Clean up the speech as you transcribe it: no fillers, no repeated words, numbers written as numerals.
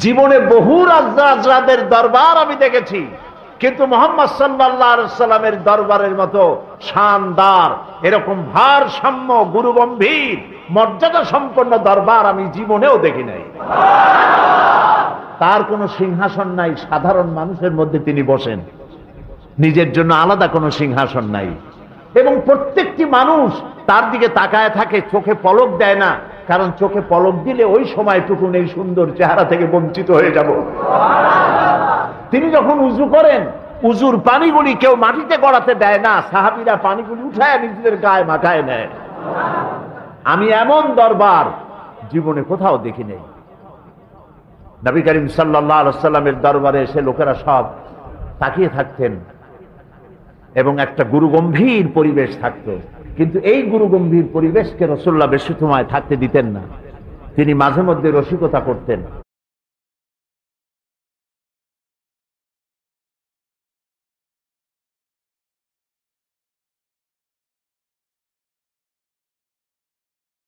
জীবনে বহু রাজরাজদের দরবার আমি দেখেছি, কিন্তু মুহাম্মদ সাল্লাল্লাহু আলাইহি সাল্লামের দরবারের মতো শানদার, এরকম ভারসাম্য, গুরুগম্ভীর, মর্যাদা সম্পন্ন দরবার আমি জীবনেও দেখি নাই। তার কোনো সিংহাসন নাই, সাধারণ মানুষের মধ্যে তিনি বসেন, নিজের জন্য আলাদা কোনো সিংহাসন নাই। এবং প্রত্যেকটি মানুষ তার দিকে তাকায় থাকে, চোখে পলক দেয় না, কারণ চোখে পলক দিলে ওই সময়টুকুন এই সুন্দর চেহারা থেকে বঞ্চিত হয়ে যাব। তিনি যখন উযু করেন, উযুর পানিগুলি কেউ মাটিতে গড়াতে দেয় না, সাহাবীরা পানিগুলি উঠায় নিজেদের গায়ে মাখায় নেয়। আমি এমন দরবার জীবনে কোথাও দেখি নাই। নবী করিম সাল্লাল্লাহু আলাইহি ওয়াসাল্লামের দরবারে এসে লোকেরা সব তাকিয়ে থাকতেন এবং একটা গুরুগম্ভীর পরিবেশ থাকত। কিন্তু এই গুরুগম্ভীর পরিবেশকে রাসূলুল্লাহ বেশি সময় থাকতে দিতেন না। তিনি মাঝে মধ্যে রসিকতা করতেন।